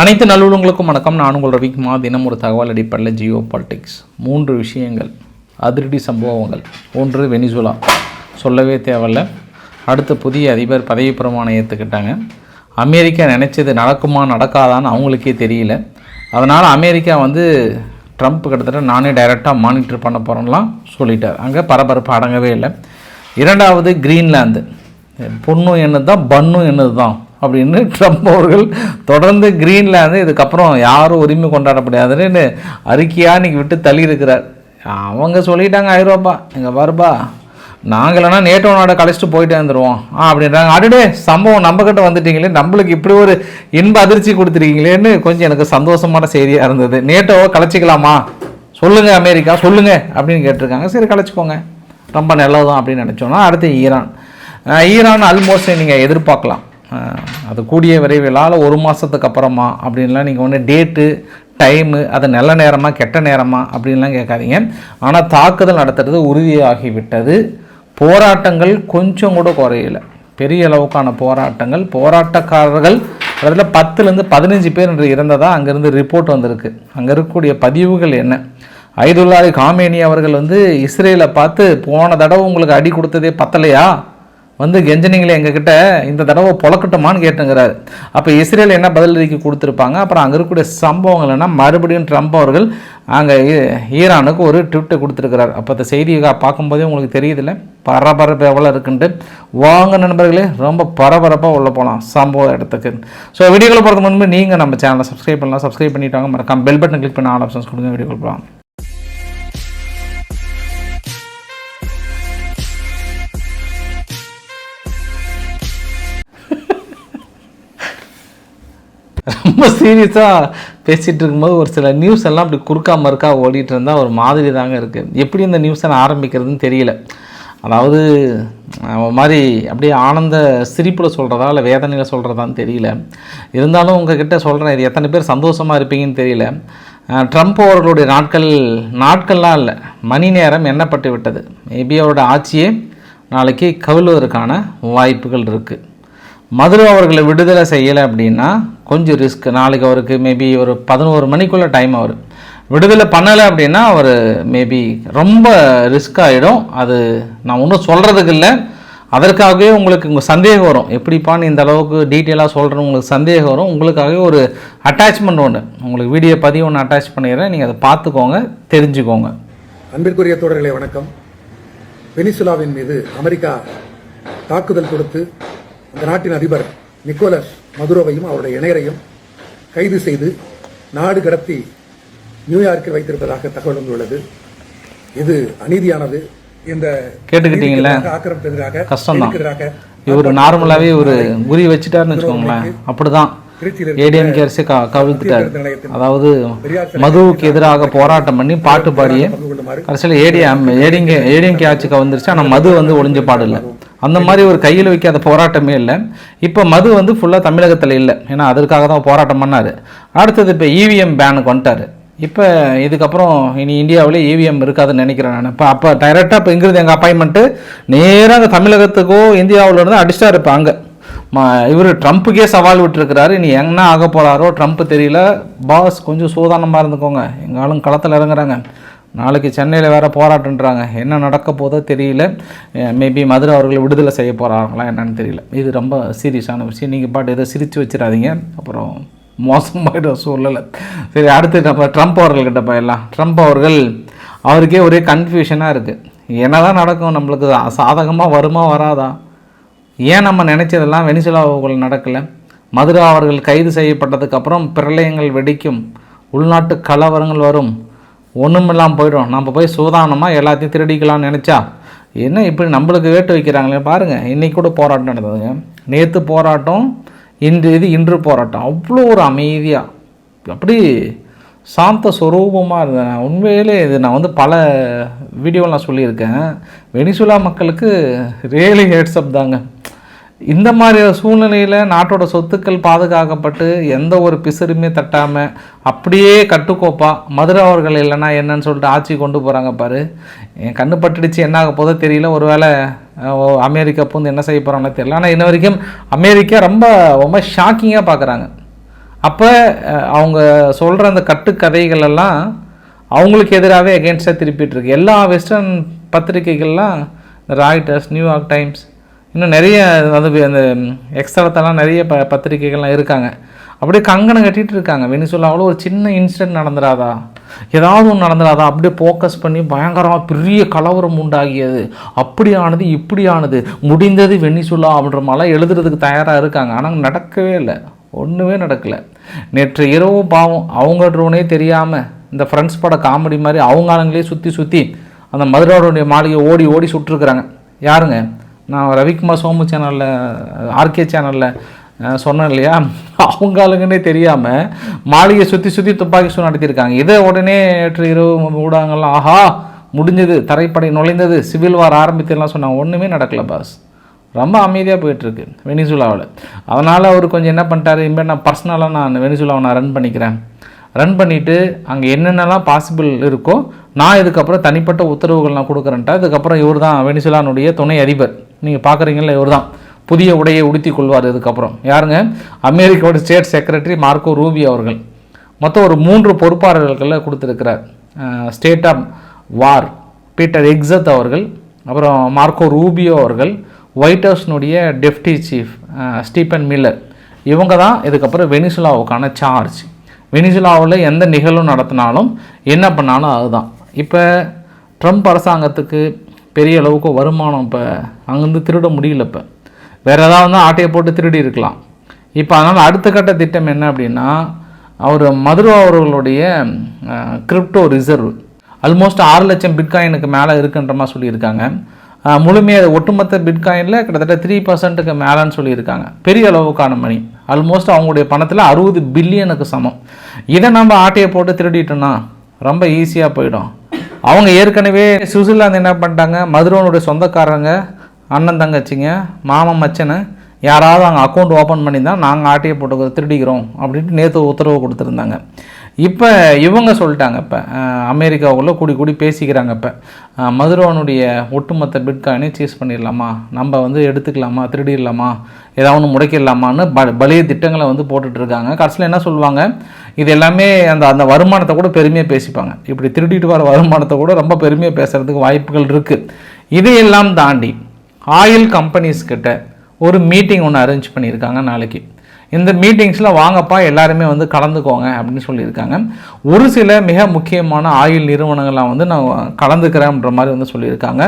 அனைத்து நல்லுள்ளங்களுக்கும் வணக்கம். நான் உங்கள் ரவிக்குமார். தினம் ஒரு தகவல் அடிப்படையில் ஜியோ பாலிட்டிக்ஸ் 3 விஷயங்கள், அதிரடி சம்பவங்கள். 1, வெனிசுலா, சொல்லவே தேவையில்ல. அடுத்து புதிய அதிபர் பதவி பிரமாணம் ஏற்றுக்கிட்டாங்க. அமெரிக்கா நினச்சது நடக்குமா நடக்காதான்னு அவங்களுக்கே தெரியல. அதனால் அமெரிக்கா ட்ரம்ப் கிட்டத்தட்ட நானே டைரெக்டாக மானிட்டர் பண்ண போகிறேன்லாம் சொல்லிட்டார். அங்கே பரபரப்பு அடங்கவே இல்லை. 2வது கிரீன்லாந்து, பொண்ணும் என்னது தான் பண்ணும் என்னது தான் அப்படின்னு ட்ரம்ப் அவர்கள் தொடர்ந்து கிரீன்லாந்து இதுக்கப்புறம் யாரும் உரிமை கொண்டாட முடியாதுன்னு அறிக்கையாக இன்றைக்கி விட்டு தள்ளி இருக்கிறார். அவங்க சொல்லிட்டாங்க, ஐரோப்பா எங்கள் பாருப்பா நாங்களா நேட்டோ நாடை கழிச்சிட்டு போயிட்டே வந்துடுவோம் அப்படின்றாங்க. அடுடே சம்பவம் நம்மக்கிட்ட வந்துட்டீங்களே, நம்மளுக்கு இப்படி ஒரு இன்ப அதிர்ச்சி கொடுத்துருக்கீங்களேன்னு கொஞ்சம் எனக்கு சந்தோஷமான செய்தியாக இருந்தது. நேட்டோவை கலைச்சிக்கலாமா சொல்லுங்கள் அமெரிக்கா சொல்லுங்கள் அப்படின்னு கேட்டிருக்காங்க. சரி கலைச்சிக்கோங்க, ரொம்ப நல்லதுதான் அப்படின்னு நினச்சோன்னா அடுத்து ஈரான் ஆல்மோஸ்ட் நீங்கள் எதிர்பார்க்கலாம். அது கூடிய விரைவிலால் 1 மாதத்துக்கு அப்புறமா அப்படின்லாம் நீங்கள் டேட்டு டைமு அது நல்ல நேரமாக கெட்ட நேரமாக அப்படின்லாம் கேட்காதீங்க. ஆனால் தாக்குதல் நடத்துறது உறுதியாகிவிட்டது. போராட்டங்கள் கொஞ்சம் கூட குறையலை. பெரிய அளவுக்கான போராட்டக்காரர்கள் அதில் 10லேருந்து 15 பேர் என்று இறந்ததாக அங்கேருந்து ரிப்போர்ட் வந்திருக்கு. அங்கே இருக்கக்கூடிய பதிவுகள் என்ன, ஐதுல்லா காமேனி அவர்கள் இஸ்ரேலை பார்த்து போன தடவை உங்களுக்கு அடி கொடுத்ததே பத்தலையா, கெஞ்சனிங்களே எங்ககிட்ட இந்த தடவை பொழக்கட்டுமான்னு கேட்டுங்கிறாரு. அப்போ இஸ்ரேல் என்ன பதிலளிக்க கொடுத்துருப்பாங்க. அப்புறம் அங்கே இருக்கக்கூடிய சம்பவங்கள் என்ன, மறுபடியும் ட்ரம்ப் அவர்கள் அங்கே ஈரானுக்கு ஒரு ட்விட்டை கொடுத்துருக்கிறார். அப்போ அந்த செய்தியை பார்க்கும்போதே உங்களுக்கு தெரியுதில்ல பரபரப்பு எவ்வளோ இருக்குன்ட்டு. வாங்க நண்பர்களே, ரொம்ப பரபரப்பாக உள்ள போகலாம் சம்பவ இடத்துக்கு. ஸோ வீடியோக்களை போகிறது முன்பு நீங்கள் நம்ம சேனலை சப்ஸ்கிரைப் பண்ணலாம். சப்ஸ்கிரைப் பண்ணிட்டாங்க, மறக்காம பெல் பட்டன் கிளிக் பண்ண ஆல் ஆப்ஷன்ஸ் கொடுங்க. வீடியோக்கள் போகலாம். ரொம்ப சீரியஸாக பேசிகிட்டு இருக்கும்போது ஒரு சில நியூஸ் எல்லாம் அப்படி குறுக்கா மறுக்கா ஓடிட்டு இருந்தால் ஒரு மாதிரி தாங்க இருக்குது. எப்படி இந்த நியூஸை நான் ஆரம்பிக்கிறதுன்னு தெரியல. அதாவது மாதிரி அப்படியே ஆனந்த சிரிப்பில் சொல்கிறதா இல்லை வேதனையில் சொல்கிறதான்னு தெரியல. இருந்தாலும் உங்ககிட்ட சொல்கிறேன், இது எத்தனை பேர் சந்தோஷமாக இருப்பீங்கன்னு தெரியல. ட்ரம்ப் அவர்களுடைய நாட்கள்லாம் இல்லை, மணி நேரம் எண்ணப்பட்டு விட்டது. மேபி அவரோட ஆட்சியே நாளைக்கு கவிழ்வதற்கான வாய்ப்புகள் இருக்குது. மதுரை அவர்களை விடுதலை செய்யலை அப்படின்னா கொஞ்சம் ரிஸ்க். நாளைக்கு அவருக்கு மேபி ஒரு 11 மணிக்குள்ளே டைம் அவர் விடுதலை பண்ணலை அப்படின்னா அவர் மேபி ரொம்ப ரிஸ்க் ஆகிடும். அது நான் ஒன்றும் சொல்கிறதுக்கு இல்லை, அதற்காகவே உங்களுக்கு உங்கள் சந்தேகம் வரும். எப்படிப்பான்னு இந்த அளவுக்கு டீட்டெயிலாக சொல்கிறேன்னு உங்களுக்கு சந்தேகம் வரும். உங்களுக்காகவே ஒரு அட்டாச்மெண்ட் ஒன்று, உங்களுக்கு வீடியோ பதிவு ஒன்று அட்டாச் பண்ணிடுறேன், நீங்கள் அதை பார்த்துக்கோங்க, தெரிஞ்சுக்கோங்க. அன்பிற்குரிய தோழர்களே வணக்கம். வெனிசுலாவின் மீது அமெரிக்கா தாக்குதல் கொடுத்து அந்த நாட்டின் அதிபர் நிக்கோலஸ் மதுரோவையும் அவருடைய இணையரையும் கைது செய்து நாடு கடத்தி நியூயார்க்கில் வைத்திருப்பதாக தகவல் வந்துள்ளது. இது அநீதியானது. இந்த கேட்டுக்கிட்டீங்களா, ஆக்கிரமிப்பு எதிராக கஷ்டம் தான். இவர் நார்மலாகவே ஒரு குறி வச்சுட்டாருன்னு வச்சுக்கோங்களேன், அப்படிதான் ஏடிஎம்கே அரசு கவிழ்த்துட்டார். அதாவது மதுவுக்கு எதிராக போராட்டம் பண்ணி பாட்டு பாடிய கடைசியில் ஏடிஎம்கே ஆட்சி கவிழ்ந்துருச்சு. ஆனால் மது ஒளிஞ்ச பாடு இல்லை. அந்த மாதிரி ஒரு கையில் வைக்காத போராட்டமே இல்லை. இப்போ மது ஃபுல்லாக தமிழகத்தில் இல்லை, ஏன்னா அதற்காக தான் போராட்டம் பண்ணார். அடுத்தது இப்போ இவிஎம் பேனுக்கு வந்துட்டார். இப்போ இதுக்கப்புறம் இனி இந்தியாவில் இவிஎம் இருக்காதுன்னு நினைக்கிறேன் நான். அப்போ டைரெக்டாக இப்போ இங்கிருந்து எங்கள் அப்பாயின்மெண்ட்டு நேராக தமிழகத்துக்கோ இந்தியாவில் இருந்து அடிச்சிட்டா இருப்பேன். அங்கே இவர் ட்ரம்ப்புக்கே சவால் விட்டுருக்கிறாரு. இனி என்ன ஆக போகிறாரோ ட்ரம்ப் தெரியல. பாஸ் கொஞ்சம் சூதானமாக இருந்துக்கோங்க, எங்கள் ஆளுங்க களத்தில் இறங்குறாங்க. நாளைக்கு சென்னையில் வேறு போராட்டன்றாங்க, என்ன நடக்க போதோ தெரியல. மேபி மதுரை அவர்களை விடுதலை செய்ய போகிறாங்களா என்னன்னு தெரியல. இது ரொம்ப சீரியஸான விஷயம். நீங்கள் பாட்டு எதை சிரித்து வச்சிடாதீங்க, அப்புறம் மோசமாகிட்ட சூழலை. சரி, அடுத்து நம்ம ட்ரம்ப் அவர்கள்கிட்ட போயிடலாம். ட்ரம்ப் அவருக்கே ஒரே கன்ஃபியூஷனாக இருக்குது. என்ன தான் நடக்கும், நம்மளுக்கு சாதகமாக வருமா வராதா? ஏன் நம்ம நினச்சதெல்லாம் வெனிசுலாவுக்குள் நடக்கலை? மதுரா அவர்கள் கைது செய்யப்பட்டதுக்கப்புறம் பிரளயங்கள் வெடிக்கும், உள்நாட்டு கலவரங்கள் வரும், ஒன்றுமில்லாமல் போய்டும். நம்ம போய் சூதானமாக எல்லாத்தையும் திருடிக்கலாம்னு நினச்சா என்ன இப்படி நம்மளுக்கு வேட்டு வைக்கிறாங்களே பாருங்கள். இன்றைக்கி கூட போராட்டம் நடந்ததுங்க. நேற்று போராட்டம், இன்று போராட்டம். அவ்வளோ ஒரு அமைதியாக அப்படி சாந்த ஸ்வரூபமாக இருந்தேன். உண்மையிலே இது நான் பல வீடியோலாம் சொல்லியிருக்கேன். வெனிசுலா மக்களுக்கு ரியலி ஹெட்ஸ்அப் தாங்க. இந்த மாதிரி சூழ்நிலையில் நாட்டோட சொத்துக்கள் பாதுகாக்கப்பட்டு எந்த ஒரு பிசுறுமே தட்டாமல் அப்படியே கட்டுக்கோப்பா மதுரை அவர்கள் இல்லைன்னா என்னன்னு சொல்லிட்டு ஆட்சி கொண்டு போகிறாங்க பாரு. என் கண்ணு பட்டுடுச்சு, என்ன ஆக போதோ தெரியல. ஒருவேளை அமெரிக்கா என்ன செய்ய போகிறாங்கன்னு தெரியல. ஆனால் இன்ன வரைக்கும் அமெரிக்கா ரொம்ப ரொம்ப ஷாக்கிங்காக பார்க்குறாங்க. அப்போ அவங்க சொல்கிற அந்த கட்டுக்கதைகள் எல்லாம் அவங்களுக்கு எதிராகவே எகென்ஸ்டாக திருப்பிட்டுருக்கு. எல்லா வெஸ்டர்ன் பத்திரிகைகள்லாம் ராய்டர்ஸ், நியூயார்க் டைம்ஸ், இன்னும் நிறைய அது அந்த எக்ஸ்ட்ராத்தெல்லாம் நிறைய பத்திரிகைகள்லாம் இருக்காங்க. அப்படியே கங்கணம் கட்டிகிட்டு இருக்காங்க. வெனிசுலாவில் ஒரு சின்ன இன்சிடென்ட் நடந்துடாதா, ஏதாவது ஒன்று நடந்துடாதா, அப்படியே ஃபோக்கஸ் பண்ணி பயங்கரமாக பெரிய கலவரம் உண்டாகியது, அப்படியானது இப்படியானது, முடிந்தது வெனிசுலா அப்படின்ற மாதிரிலாம் எழுதுறதுக்கு தயாராக இருக்காங்க. ஆனால் நடக்கவே இல்லை, ஒன்றுமே நடக்கலை. நேற்று இரவு பாவம் அவங்க ட்ரோனே தெரியாமல் இந்த ஃப்ரெண்ட்ஸ் பட காமெடி மாதிரி அவங்க ஆளுங்களே சுற்றி அந்த மதுராவுடைய மாளிகை ஓடி ஓடி சுட்டுருக்குறாங்க. யாருங்க, நான் ரவிக்குமார் சோமு சேனலில், ஆர்கே சேனலில் சொன்னேன் இல்லையா, அவங்க ஆளுங்கன்னே தெரியாமல் மாளிகை சுற்றி துப்பாக்கி சூடு நடத்தியிருக்காங்க. இதை உடனே நேற்று இரவு ஊடகங்கள்லாம் ஆஹா முடிஞ்சது, தரைப்படை நுழைந்தது, சிவில் வார் ஆரம்பித்துலாம் சொன்னாங்க. ஒன்றுமே நடக்கலை பாஸ். ரொம்ப அமைதியாக போயிட்டுருக்கு வெனிசுலாவில். அதனால் அவர் கொஞ்சம் என்ன பண்ணிட்டாரு, இனிமேல் நான் பர்சனலாக நான் வெனிசுலாவை நான் ரன் பண்ணிவிட்டு அங்கே என்னென்னலாம் பாசிபிள் இருக்கோ நான் இதுக்கப்புறம் தனிப்பட்ட உத்தரவுகள் நான் கொடுக்குறேன்ட்டா. இதுக்கப்புறம் இவர் தான் வெனிசுலானுடைய துணை அதிபர். நீங்கள் பார்க்குறீங்களா, இவர் தான் புதிய உடையை உடுத்தி கொள்வார் இதுக்கப்புறம். யாருங்க, அமெரிக்காவோட ஸ்டேட் செக்ரட்டரி மார்க்கோ ரூபியோ அவர்கள். மொத்தம் ஒரு 3 பொறுப்பாளர்களை கொடுத்துருக்கிறார். State of war Peter Hegseth அவர்கள், அப்புறம் மார்க்கோ ரூபியோ அவர்கள், ஒயிட் ஹவுஸ்னுடைய டெப்டி சீஃப் ஸ்டீபன் மில்லர். இவங்க தான் இதுக்கப்புறம் வெனிசுலாவுக்கான சார்ஜ். வெனிசுலாவில் எந்த நிகழ்வும் நடத்தினாலும் என்ன பண்ணாலும் அதுதான். இப்போ ட்ரம்ப் அரசாங்கத்துக்கு பெரிய அளவுக்கு வருமானம் இப்போ அங்கேருந்து திருட முடியல. இப்போ வேறு ஏதாவது தான் ஆட்டையை போட்டு திருடி இருக்கலாம். இப்போ அதனால் அடுத்த கட்ட திட்டம் என்ன அப்படின்னா, அவர் மதுரோ அவர்களுடைய கிரிப்டோ ரிசர்வ் ஆல்மோஸ்ட் 6 லட்சம் பிட்காயினுக்கு மேலே இருக்குன்ற மாதிரி சொல்லியிருக்காங்க. முழுமையாக ஒட்டுமொத்த பிட்காயினில் கிட்டத்தட்ட 3% மேலேன்னு சொல்லியிருக்காங்க. பெரிய அளவுக்கான மணி, ஆல்மோஸ்ட் அவங்களுடைய பணத்தில் 60 பில்லியனுக்கு சமம். இதை நம்ம ஆட்டையை போட்டு திருடிட்டோன்னா ரொம்ப ஈஸியாக போயிடும். அவங்க ஏற்கனவே சுவிட்சர்லாந்து என்ன பண்ணிட்டாங்க, மதுரோனுடைய சொந்தக்காரங்க, அண்ணன் தங்கச்சிங்க, மாமன் மச்சனை யாராவது அங்கே அக்கௌண்ட் ஓப்பன் பண்ணி தான் நாங்கள் ஆட்டையை போட்டு திருடிக்கிறோம் அப்படின்ட்டு நேற்று உத்தரவு கொடுத்துருந்தாங்க. இப்போ இவங்க சொல்லிட்டாங்க, இப்போ அமெரிக்காவுக்குள்ளே கூடி பேசிக்கிறாங்க. இப்போ மதுரோனுடைய ஒட்டுமொத்த பிட்காயினை சீஸ் பண்ணிடலாமா, நம்ம வந்து எடுத்துக்கலாமா, திருடிடலாமா, ஏதாவது ஒன்று முடைக்கிடலாமான்னு பலிய திட்டங்களை வந்து போட்டுட்ருக்காங்க. கடைசியில் என்ன சொல்லுவாங்க, இது எல்லாமே அந்த வருமானத்தை கூட பெருமையாக பேசிப்பாங்க. இப்படி திருடிட்டு வர வருமானத்தை கூட ரொம்ப பெருமையாக பேசுகிறதுக்கு வாய்ப்புகள் இருக்குது. இதையெல்லாம் தாண்டி ஆயில் கம்பெனிஸ் கிட்ட ஒரு மீட்டிங் ஒன்று அரேஞ்ச் பண்ணியிருக்காங்க நாளைக்கு. இந்த மீட்டிங்ஸில் வாங்கப்பா எல்லாருமே வந்து கலந்துக்கோங்க அப்படின்னு சொல்லியிருக்காங்க. ஒரு சில மிக முக்கியமான ஆயில் நிறுவனங்கள்லாம் வந்து நான் கலந்துக்கிறேன்ற மாதிரி வந்து சொல்லியிருக்காங்க.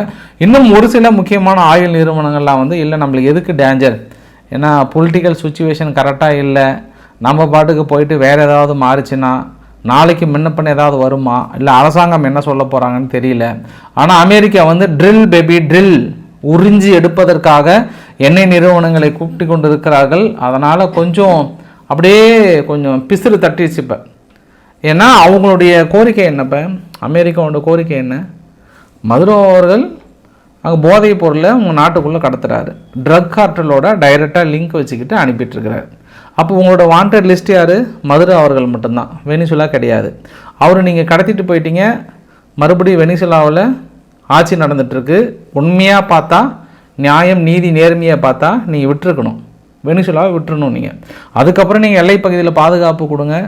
இன்னும் ஒரு சில முக்கியமான ஆயில் நிறுவனங்கள்லாம் வந்து இல்லை நம்மளுக்கு எதுக்கு டேஞ்சர், ஏன்னா பொலிட்டிக்கல் சுச்சுவேஷன் கரெக்டாக இல்லை, நம்ம பாட்டுக்கு போயிட்டு வேறு ஏதாவது மாறிச்சுன்னா நாளைக்கு முன்னப்பண்ண ஏதாவது வருமா, இல்லை அரசாங்கம் என்ன சொல்ல போகிறாங்கன்னு தெரியல. ஆனால் அமெரிக்கா வந்து ட்ரில் உறிஞ்சி எடுப்பதற்காக எண்ணெய் நிறுவனங்களை கூப்பிட்டு கொண்டு இருக்கிறார்கள். அதனால் கொஞ்சம் பிசிறு தட்டிடுச்சு இப்போ. ஏன்னா அவங்களுடைய கோரிக்கை என்னப்போ, அமெரிக்காவோட கோரிக்கை என்ன, மதுரோ அவர்கள் அங்கே போதைப் பொருளை உங்கள் நாட்டுக்குள்ளே கடத்துறாரு, ட்ரக் கார்ட்டலோட டைரெக்டாக லிங்க் வச்சுக்கிட்டு அனுப்பிட்டுருக்கிறார். அப்போ உங்களோட வாண்டட் லிஸ்ட் யார், மதுரோ அவர்கள் மட்டும்தான், வெனிசுலா கிடையாது. அவர் நீங்கள் கடத்திட்டு போயிட்டீங்க, மறுபடியும் வெனிசுலாவில் ஆட்சி நடந்துகிட்ருக்கு. உண்மையாக பார்த்தா, நியாயம் நீதி நேர்மையாக பார்த்தா நீங்கள் விட்டுருக்கணும், வெனிசுலாவை விட்டுறணும் நீங்கள். அதுக்கப்புறம் நீங்கள் எல்லை பகுதியில் பாதுகாப்பு கொடுங்க,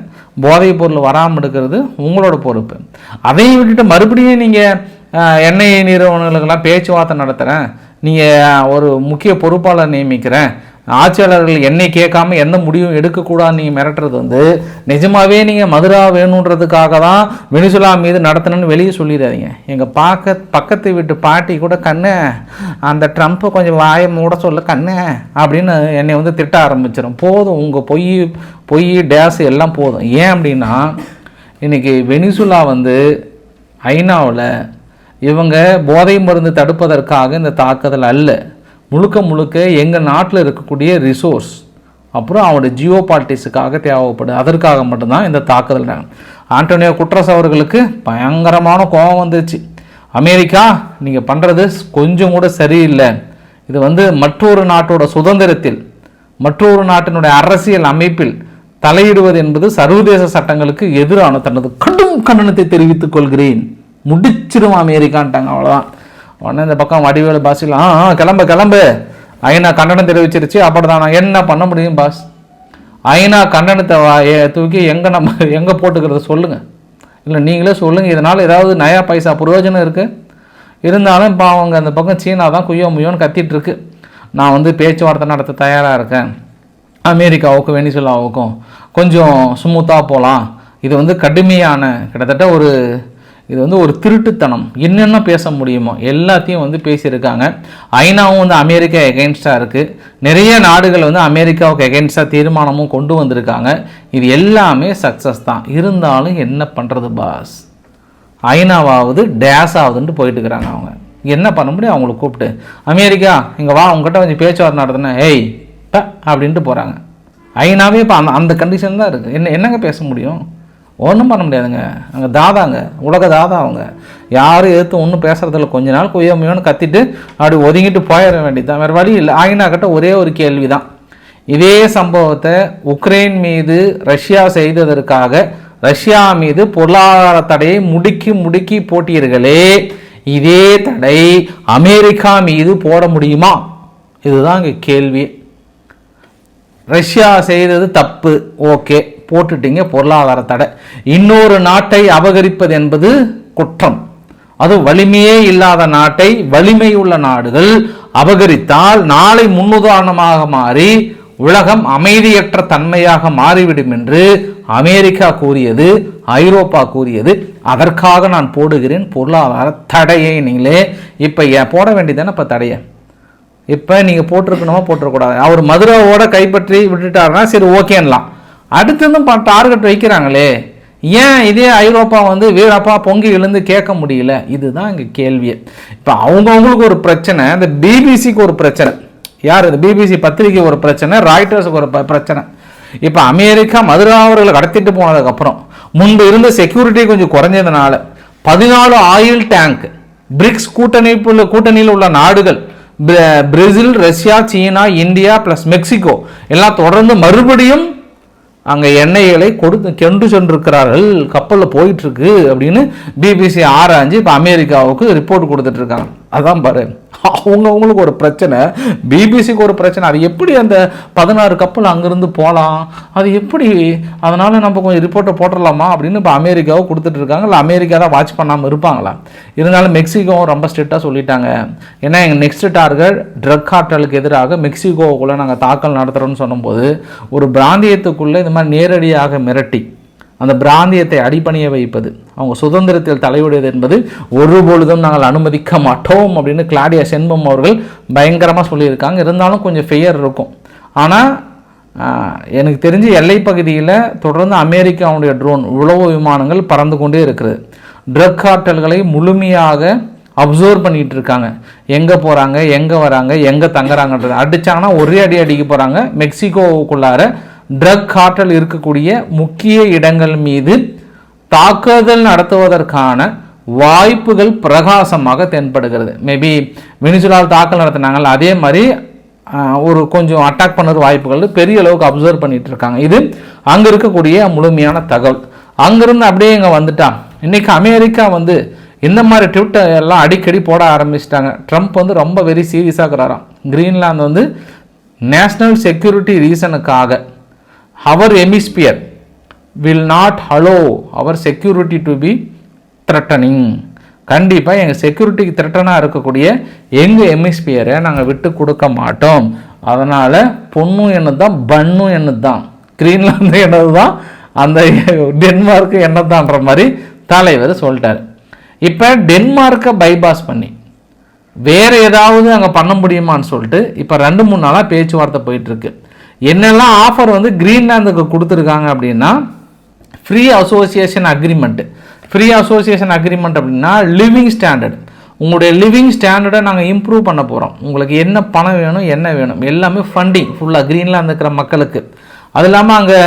போதைப் பொருள் வராமல் எடுக்கிறது உங்களோட பொறுப்பு. அதையும் விட்டுட்டு மறுபடியும் நீங்கள் எண்ணெய் நிறுவனங்களுக்கெல்லாம் பேச்சுவார்த்தை நடத்துகிறேன், நீங்கள் ஒரு முக்கிய பொறுப்பாளர் நியமிக்கிறேன், ஆட்சியாளர்கள் என்னை கேட்காம எந்த முடிவும் எடுக்கக்கூடாது நீங்கள் மிரட்டுறது வந்து நிஜமாகவே நீங்கள் மதுரா வேணுன்றதுக்காக தான் வெனிசுலா மீது நடத்தணும்னு வெளியே சொல்லிடாதீங்க. எங்கள் பக்கத்து வீட்டு பாட்டி கூட கண்ணு அந்த ட்ரம்ப்பை கொஞ்சம் வாயை மூட சொல்ல கண்ணு அப்படின்னு என்னை வந்து திட்ட ஆரம்பிச்சிடும். போதும், உங்கள் பொய் டேஸ் எல்லாம் போதும். ஏன் அப்படின்னா இன்றைக்கி வெனிசுலா வந்து ஐநாவில் இவங்க போதை மருந்து தடுப்பதற்காக இந்த தாக்குதல் அல்ல, முழுக்க எங்கள் நாட்டில் இருக்கக்கூடிய ரிசோர்ஸ் அப்புறம் அவருடைய ஜியோ பாலிட்டிக்ஸுக்காக தேவைப்படுது. அதற்காக மட்டும்தான் இந்த தாக்குதல். ஆண்டோனியோ குட்ரஸ் அவர்களுக்கு பயங்கரமான கோபம் வந்துச்சு. அமெரிக்கா நீங்கள் பண்ணுறது கொஞ்சம் கூட சரியில்லை, இது வந்து மற்றொரு நாட்டோட சுதந்திரத்தில், மற்றொரு நாட்டினுடைய அரசியல் அமைப்பில் தலையிடுவது என்பது சர்வதேச சட்டங்களுக்கு எதிரான தனது கடும் கண்டனத்தை தெரிவித்துக் கொள்கிறேன், முடிச்சிடும் அமெரிக்கான்ட்டாங்க. அவ்வளோதான். உடனே இந்த பக்கம் வடிவேலு பாசிலாம் கிளம்பு ஐநா கண்டனம் தெரிவிச்சிருச்சு. அப்படி தான் நான் என்ன பண்ண முடியும் பாஸ், ஐநா கண்டனத்தை தூக்கி எங்கே போட்டுக்கிறத சொல்லுங்கள். இல்லை நீங்களே சொல்லுங்கள், இதனால் ஏதாவது நயா பைசா பிரயோஜனம் இருக்குது? இருந்தாலும் இப்போ அவங்க அந்த பக்கம் சீனா தான் குய்யோ முயோன்னு கத்திட்டு இருக்கு. நான் பேச்சுவார்த்தை நடத்த தயாராக இருக்கேன், அமெரிக்காவுக்கும் வெனிசுலாவுக்கும் கொஞ்சம் ஸ்மூத்தாக போகலாம். இது கடுமையான கிட்டத்தட்ட இது ஒரு திருட்டுத்தனம். என்னென்ன பேச முடியுமோ எல்லாத்தையும் பேசியிருக்காங்க. ஐநாவும் அமெரிக்கா எகென்ஸ்டாக இருக்குது. நிறைய நாடுகள் அமெரிக்காவுக்கு எகென்ஸ்டாக தீர்மானமும் கொண்டு வந்திருக்காங்க. இது எல்லாமே சக்ஸஸ் தான். இருந்தாலும் என்ன பண்ணுறது பாஸ், ஐநாவாவது டேஸ் ஆகுதுன்ட்டு போயிட்டு இருக்கிறாங்க. அவங்க என்ன பண்ண முடியும்? அவங்களை கூப்பிட்டு அமெரிக்கா இங்கே வா, உங்ககிட்ட கொஞ்சம் பேச்சுவார்த்தை நடத்தினேன், ஏய் அப்படின்ட்டு போகிறாங்க. ஐநாவே இப்போ அந்த கண்டிஷன் தான் இருக்குது. என்னங்க பேச முடியும்? ஒன்றும் பண்ண முடியாதுங்க. அங்கே தாதாங்க, உலக தாதா. அவங்க யாரும் எதிர்த்து ஒன்றும் பேசுறதில்ல. கொஞ்ச நாள் குய்யமையோன்னு கத்திட்டு அப்படி ஒதுங்கிட்டு போயிட வேண்டியதுதான், வேறு வழி இல்லை. ஐநா கிட்ட ஒரே ஒரு கேள்வி தான். இதே சம்பவத்தை உக்ரைன் மீது ரஷ்யா செய்ததற்காக ரஷ்யா மீது பொருளாதார தடையை முடுக்கி போட்டீர்களே, இதே தடை அமெரிக்கா மீது போட முடியுமா? இதுதான் இங்கே கேள்வி. ரஷ்யா செய்தது தப்பு, ஓகே, போட்டுட்டீங்க பொருளாதார தடை. இன்னொரு நாட்டை அபகரிப்பது என்பது குற்றம். அது வலிமையே இல்லாத நாட்டை வலிமையுள்ள நாடுகள் அபகரித்தால் நாளை முன்னுதாரணமாக மாறி உலகம் அமைதியற்ற தன்மையாக மாறிவிடும் என்று அமெரிக்கா கூறியது, ஐரோப்பா கூறியது. அதற்காக நான் போடுகிறேன் பொருளாதார தடையை. நீங்களே இப்போ போட வேண்டியதானே இப்போ தடையை? இப்போ நீங்கள் போட்டிருக்கணுமா போட்டிருக்கூடாது? அவர் மதுராவோட கைப்பற்றி விட்டுட்டாருன்னா சரி ஓகேன்னலாம். அடுத்ததும் டார்கெட் வைக்கிறாங்களே, ஏன் இதே ஐரோப்பா வீரப்பா பொங்கி எழுந்து கேட்க முடியல? இதுதான் இங்கே கேள்வியே. இப்போ அவங்கவுங்களுக்கு ஒரு பிரச்சனை, இந்த பிபிசிக்கு ஒரு பிரச்சனை. யார் இந்த பிபிசி பத்திரிகை ஒரு பிரச்சனை, ராய்டர்ஸுக்கு ஒரு பிரச்சனை. இப்போ அமெரிக்கா மதுரா அவர்களை கடத்திட்டு போனதுக்கப்புறம் முன்பு இருந்த செக்யூரிட்டி கொஞ்சம் குறைஞ்சதுனால 14 ஆயில் டேங்க் பிரிக்ஸ் கூட்டணியில் உள்ள நாடுகள் பிரேசில், ரஷ்யா, சீனா, இந்தியா பிளஸ் மெக்சிகோ எல்லாம் தொடர்ந்து மறுபடியும் அங்கே எண்ணெய்களை கொண்டு சென்றிருக்கிறார்கள், கப்பலில் போயிட்டு இருக்கு அப்படின்னு பிபிசி ஆராய்ஞ்சு இப்போ அமெரிக்காவுக்கு ரிப்போர்ட் கொடுத்துட்டு இருக்காங்க. அதான் பாரு, அவங்களுக்கு ஒரு பிரச்சனை, பிபிசிக்கு ஒரு பிரச்சனை. அது எப்படி அந்த 16 கப்பல் அங்கிருந்து போகலாம், அது எப்படி, அதனால நம்ம கொஞ்சம் ரிப்போர்ட்டை போட்டுடலாமா அப்படின்னு இப்போ அமெரிக்காவும் கொடுத்துட்டு இருக்காங்க. இல்லை அமெரிக்கா தான் வாட்ச் பண்ணாமல் இருப்பாங்களா? இருந்தாலும் மெக்சிகோவும் ரொம்ப ஸ்ட்ரிக்டாக சொல்லிட்டாங்க. ஏன்னா எங்கள் நெக்ஸ்ட் டார்கெட் ட்ரக் கார்ட்டலுக்கு எதிராக மெக்சிகோவுக்குள்ளே நாங்கள் தாக்கல் நடத்துகிறோன்னு சொன்னும்போது ஒரு பிராந்தியத்துக்குள்ளே இந்த மாதிரி நேரடியாக மிரட்டி அந்த பிராந்தியத்தை அடிப்பணிய வைப்பது, அவங்க சுதந்திரத்தில் தலையிடுவது என்பது ஒருபொழுதும் நாங்கள் அனுமதிக்க மாட்டோம் அப்படின்னு கிளாடியா ஷென்பம் அவர்கள் பயங்கரமாக சொல்லியிருக்காங்க. இருந்தாலும் கொஞ்சம் ஃபெயர் இருக்கும். ஆனால் எனக்கு தெரிஞ்சு எல்லை பகுதியில் தொடர்ந்து அமெரிக்காவுடைய ட்ரோன் உளவு விமானங்கள் பறந்து கொண்டே இருக்கிறது. ட்ரக் கார்ட்டல்களை முழுமையாக அப்சர்வ் பண்ணிகிட்டு இருக்காங்க. எங்கே போகிறாங்க, எங்கே வராங்க, எங்கே தங்குறாங்கன்றது. அடித்தாங்கன்னா ஒரே அடிக்க போகிறாங்க. மெக்சிகோவுக்குள்ளார ட்ரக் கார்ட்டல் இருக்கக்கூடிய முக்கிய இடங்கள் மீது தாக்குதல் நடத்துவதற்கான வாய்ப்புகள் பிரகாசமாக தென்படுகிறது. மேபி வெனிசுலாவில் தாக்கல் நடத்தினாங்கல்ல, அதே மாதிரி ஒரு கொஞ்சம் அட்டாக் பண்ணுற வாய்ப்புகள் பெரிய அளவுக்கு அப்சர்வ் பண்ணிட்டு இருக்காங்க. இது அங்கே இருக்கக்கூடிய முழுமையான தகவல். அங்கிருந்து அப்படியே இங்கே வந்துட்டான். இன்னைக்கு அமெரிக்கா இந்த மாதிரி ட்விட்டர் எல்லாம் அடிக்கடி போட ஆரம்பிச்சிட்டாங்க. ட்ரம்ப் ரொம்ப வெரி சீரியஸாக இருக்கிறாராம். கிரீன்லாந்து நேஷனல் செக்யூரிட்டி ரீசனுக்காக அவர் hemisphere will not allow our security to be threatening. கண்டிப்பாக எங்கள் செக்யூரிட்டிக்கு த்ரெட்டனாக இருக்கக்கூடிய எங்கள் ஹெமிஸ்பியரை நாங்கள் விட்டு கொடுக்க மாட்டோம். அதனால் பொண்ணும் என்னது தான், பண்ணும் என்னது தான், கிரீன்லாந்து என்னது தான், அந்த டென்மார்க்கு என்னதான்ற மாதிரி தலைவர் சொல்லிட்டார். இப்போ டென்மார்க்கை பைபாஸ் பண்ணி வேறு ஏதாவது அங்கே பண்ண முடியுமான்னு சொல்லிட்டு இப்போ 2-3 நாளாக பேச்சுவார்த்தை போயிட்டுருக்கு. என்னெல்லாம் ஆஃபர் கிரீன்லாந்துக்கு கொடுத்துருக்காங்க அப்படின்னா, free association agreement. Free association agreement அப்படின்னா லிவிங் ஸ்டாண்டர்ட், உங்களுடைய லிவிங் ஸ்டாண்டர்டை நாங்கள் இம்ப்ரூவ் பண்ண போகிறோம். உங்களுக்கு என்ன பணம் வேணும், என்ன வேணும், எல்லாமே ஃபண்டிங் ஃபுல்லாக கிரீன்லாந்து இருக்கிற மக்களுக்கு. அது இல்லாமல் அங்கே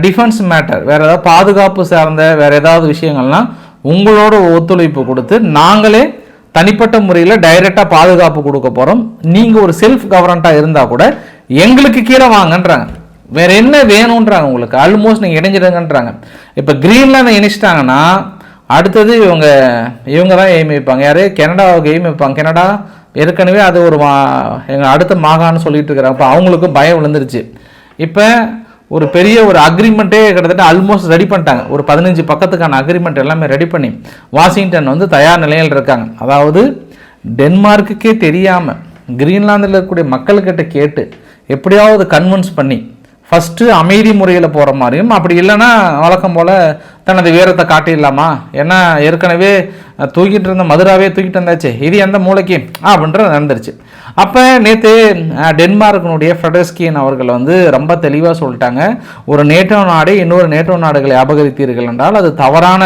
டிஃபென்ஸ் மேட்டர், வேறு ஏதாவது பாதுகாப்பு சார்ந்த வேறு ஏதாவது விஷயங்கள்லாம் உங்களோட ஒத்துழைப்பு கொடுத்து நாங்களே தனிப்பட்ட முறையில் டைரெக்டாக பாதுகாப்பு கொடுக்க போகிறோம். நீங்கள் ஒரு செல்ஃப் கவர்னண்ட்டாக இருந்தால் கூட எங்களுக்கு கீழே வாங்கன்றாங்க. வேற என்ன வேணுன்றாங்க உங்களுக்கு, ஆல்மோஸ்ட் நீங்கள் இணைஞ்சிடுங்கன்றாங்க. இப்போ கிரீன்லாந்து இணைச்சிட்டாங்கன்னா அடுத்தது இவங்க தான் எய்ம் வைப்பாங்க. யார்? கனடாவுக்கு எய்ம் வைப்பாங்க. கனடா ஏற்கனவே அது ஒரு எங்கள் அடுத்த மாகாணம்னு சொல்லிட்டு இருக்கிறாங்க. இப்போ அவங்களுக்கும் பயம் விழுந்துருச்சு. இப்போ ஒரு பெரிய ஒரு அக்ரிமெண்ட்டே கிட்டத்தட்ட ஆல்மோஸ்ட் ரெடி பண்ணிட்டாங்க. ஒரு 15 பக்கத்துக்கான அக்ரிமெண்ட் எல்லாமே ரெடி பண்ணி வாஷிங்டன் வந்து தயார் நிலையில் இருக்காங்க. அதாவது டென்மார்க்குக்கே தெரியாமல் கிரீன்லாந்தில் இருக்கக்கூடிய மக்கள்கிட்ட கேட்டு எப்படியாவது கன்வின்ஸ் பண்ணி ஃபஸ்ட்டு அமைதி முறையில் போகிற மாதிரியும், அப்படி இல்லைன்னா வழக்கம் போல் தனது வீரத்தை காட்டிடலாமா, ஏன்னா ஏற்கனவே தூக்கிட்டு இருந்த மதுராவே தூக்கிட்டு வந்தாச்சு, இது எந்த மூளைக்கு அப்படின்றது நடந்துருச்சு. அப்போ நேற்று டென்மார்க்கினுடைய ஃப்ரெடஸ்கியன் அவர்கள் வந்து ரொம்ப தெளிவாக சொல்லிட்டாங்க, ஒரு நேட்டோ நாடு இன்னொரு நேட்டோ நாடுகளை அபகரித்தீர்கள் என்றால் அது தவறான,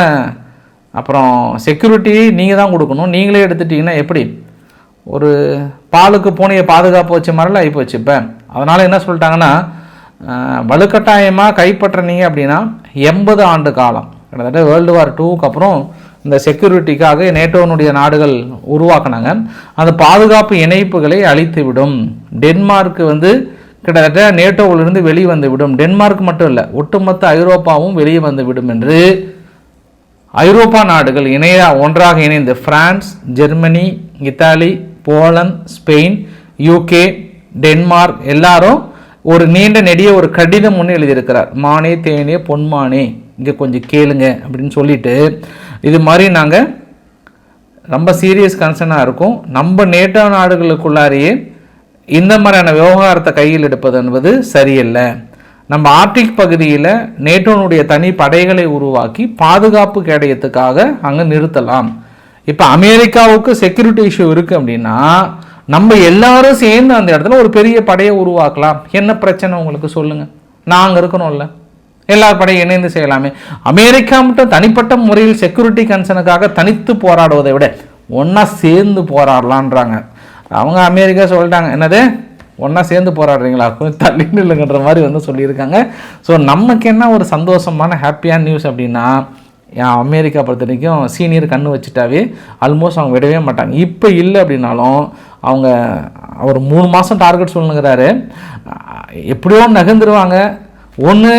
அப்புறம் செக்யூரிட்டி நீங்கள் தான் கொடுக்கணும், நீங்களே எடுத்துட்டீங்கன்னா எப்படி, ஒரு பாலுக்கு பூனையை பாதுகாப்பு வச்ச மாதிரிலாம் ஆகிப்போச்சு இப்போ. அதனால் என்ன சொல்லிட்டாங்கன்னா, வலுக்கட்டாயமாக கைப்பற்றினீங்க அப்படின்னா 80 ஆண்டு காலம், கிட்டத்தட்ட வேர்ல்டு வார் 2க்கு அப்புறம் இந்த செக்யூரிட்டிக்காக நேட்டோனுடைய நாடுகள் உருவாக்குனாங்க. அந்த பாதுகாப்பு இணைப்புகளை அழித்து விடும். டென்மார்க் வந்து கிட்டத்தட்ட நேட்டோவிலிருந்து வெளியே வந்து விடும். டென்மார்க் மட்டும் இல்லை, ஒட்டுமொத்த ஐரோப்பாவும் வெளியே வந்து விடும் என்று ஐரோப்பா நாடுகள் ஒன்றாக இணைந்து France, Germany, Italy, Poland, Spain, UK, Denmark எல்லாரும் ஒரு நீண்ட நெடிய ஒரு கடிதம் ஒன்று எழுதியிருக்கிறார். மானே தேனே பொன்மானே இங்கே கொஞ்சம் கேளுங்க அப்படின்னு சொல்லிட்டு, இது மாதிரி நாங்கள் ரொம்ப சீரியஸ் கன்சர்னாக இருக்கும், நம்ம நேட்டோ நாடுகளுக்குள்ளாரையே இந்த மாதிரியான விவகாரத்தை கையில் எடுப்பது என்பது சரியில்லை, நம்ம ஆர்டிக் பகுதியில் நேட்டோனுடைய தனி படைகளை உருவாக்கி பாதுகாப்பு கேடயத்துக்காக அங்கே நிறுத்தலாம். இப்போ அமெரிக்காவுக்கு செக்யூரிட்டி இஷ்யூ இருக்குது அப்படின்னா நம்ம எல்லாரும் சேர்ந்து அந்த இடத்துல ஒரு பெரிய படையை உருவாக்கலாம். என்ன பிரச்சனை உங்களுக்கு சொல்லுங்கள், நாங்கள் இருக்கணும்ல, எல்லா படையும் இணைந்து செய்யலாமே. அமெரிக்கா மட்டும் தனிப்பட்ட முறையில் செக்யூரிட்டி கன்சர்னுக்காக தனித்து போராடுவதை விட ஒன்றா சேர்ந்து போராடலான்றாங்க. அவங்க அமெரிக்கா சொல்லிட்டாங்க, என்னது ஒன்றா சேர்ந்து போராடுறீங்களா, கொஞ்சம் தள்ளி நில்லுங்கன்ற மாதிரி வந்து சொல்லியிருக்காங்க. ஸோ நமக்கு என்ன ஒரு சந்தோஷமான ஹாப்பியான நியூஸ் அப்படின்னா, அமெரிக்கா பொறுத்த வரைக்கும் சீனியர் கண்ணு வச்சுட்டாவே ஆல்மோஸ்ட் அவங்க விடவே மாட்டாங்க. இப்போ இல்லை அப்படின்னாலும் அவங்க ஒரு 3 மாதம் டார்கெட் சொல்லுங்கிறாரு, எப்படியோ நகர்ந்துருவாங்க. ஒன்று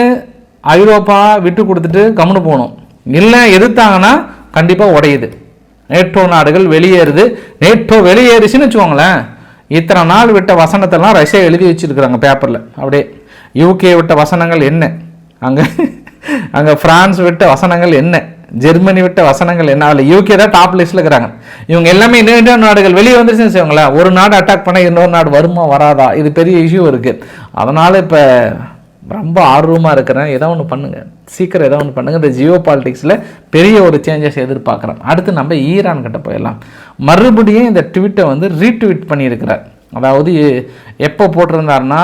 ஐரோப்பா விட்டு கொடுத்துட்டு கம்முன்னு போகணும், இல்லை எதிர்த்தாங்கன்னா கண்டிப்பாக உடையுது, நேட்டோ நாடுகள் வெளியேறுது. நேட்டோ வெளியேறிச்சுன்னு வச்சுக்கோங்களேன், இத்தனை நாள் விட்ட வசனத்தெல்லாம் ரஷ்யா எழுதி வச்சுருக்குறாங்க பேப்பரில். அப்படியே யூகே விட்ட வசனங்கள் என்ன, அங்கே ஃப்ரான்ஸ் விட்ட வசனங்கள் என்ன, ஜெர்மனி விட்ட வசனங்கள் என்ன, அதில் யூகே தான் டாப் லிஸ்ட்டில் இருக்கிறாங்க. இவங்க எல்லாமே நேட்டோ நாடுகள் வெளியே வந்துருச்சுன்னு வச்சுக்கோங்களேன், ஒரு நாடு அட்டாக் பண்ண இன்னொரு நாடு வருமா வராதா, இது பெரிய இஷ்யூ இருக்குது. அதனால் இப்போ ரொம்ப ஆர்வமாக இருக்கிறேன், ஏதோ ஒன்று பண்ணுங்கள், சீக்கிரம் ஏதோ ஒன்று பண்ணுங்கள். இந்த ஜியோ பாலிட்டிக்ஸில் பெரிய ஒரு சேஞ்சஸ் எதிர்பார்க்குறேன். அடுத்து நம்ம ஈரான் கிட்ட போயிடலாம். மறுபடியும் இந்த ட்வீட்டை வந்து ரீட்வீட் பண்ணியிருக்கிறார். அதாவது எப்போ போட்டிருந்தாருன்னா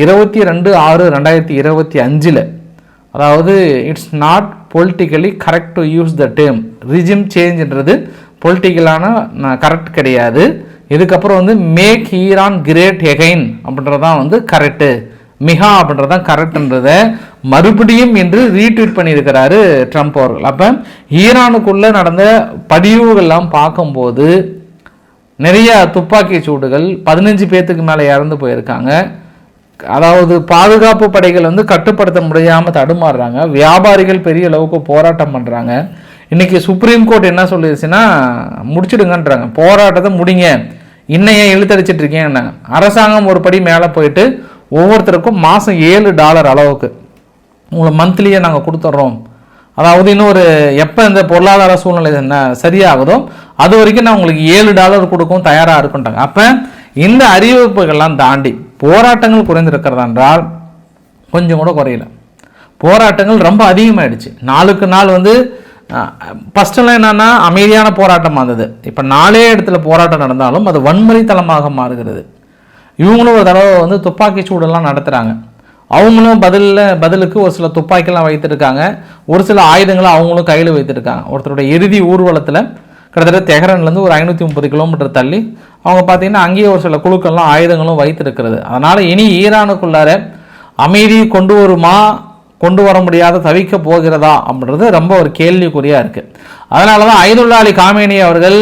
22/6/2025, அதாவது it's not politically correct to use the term regime சேஞ்சுன்றது பொலிட்டிக்கலான கரெக்ட் கிடையாது. இதுக்கப்புறம் வந்து மேக் ஈரான் கிரேட் எகைன் அப்படின்றதான் வந்து கரெக்டு, மிகா அப்படின்றதான் கரெக்டுன்றத மறுபடியும் என்று ரீட்வீட் பண்ணியிருக்கிறாரு ட்ரம்ப் அவர்கள். அப்போ ஈரானுக்குள்ளே நடந்த பதிவுகள்லாம் பார்க்கும்போது நிறைய துப்பாக்கி சூடுகள், 15 பேர்த்துக்கு மேலே இறந்து போயிருக்காங்க. அதாவது பாதுகாப்பு படைகள் வந்து கட்டுப்படுத்த முடியாமல் தடுமாறுறாங்க, வியாபாரிகள் பெரிய அளவுக்கு போராட்டம் பண்ணுறாங்க. இன்றைக்கி சுப்ரீம் கோர்ட் என்ன சொல்லிடுச்சுன்னா முடிச்சுடுங்கன்றாங்க, போராட்டத்தை முடிங்க, இன்னையே இழுத்தடிச்சிட்டு இருக்கேன்னாங்க. அரசாங்கம் ஒரு படி மேலே போயிட்டு ஒவ்வொருத்தருக்கும் மாதம் $7 அளவுக்கு உங்களை மந்த்லியே நாங்கள் கொடுத்துட்றோம், அதாவது இன்னும் ஒரு எப்போ இந்த பொருளாதார சூழ்நிலை என்ன சரியாகுதோ அது வரைக்கும் நான் உங்களுக்கு $7 கொடுக்கவும் தயாராக இருக்குன்ட்டாங்க. அப்போ இந்த அறிவிப்புகள்லாம் தாண்டி போராட்டங்கள் குறைந்திருக்கிறதா என்றால் கொஞ்சம் கூட குறையல, போராட்டங்கள் ரொம்ப அதிகமாகிடுச்சு. நாளுக்கு நாள் வந்து ஃபஸ்ட்டெல்லாம் என்னென்னா அமைதியான போராட்டமாக இருந்தது, இப்போ 4 இடத்துல போராட்டம் நடந்தாலும் அது வன்முறை தளமாக மாறுகிறது. இவங்களும் ஒரு தடவை வந்து துப்பாக்கி சூடெல்லாம் நடத்துகிறாங்க, அவங்களும் பதிலுக்கு ஒரு சில துப்பாக்கிலாம் வைத்திருக்காங்க, ஒரு சில ஆயுதங்களை அவங்களும் கையில் வைத்திருக்காங்க. ஒருத்தருடைய இறுதி ஊர்வலத்தில் கிட்டத்தட்ட தெஹ்ரான்லேருந்து ஒரு 530 கிலோமீட்டர் தள்ளி அவங்க பார்த்திங்கன்னா அங்கேயே ஒரு சில குழுக்கள்லாம் ஆயுதங்களும் வைத்திருக்கிறது. அதனால் இனி ஈரானுக்குள்ளார அமைதி கொண்டு வர முடியாத தவிக்க போகிறதா அப்படின்றது ரொம்ப ஒரு கேள்விக்குறியாக இருக்குது. அதனால தான் ஐதுல்லா அலி காமேனி அவர்கள்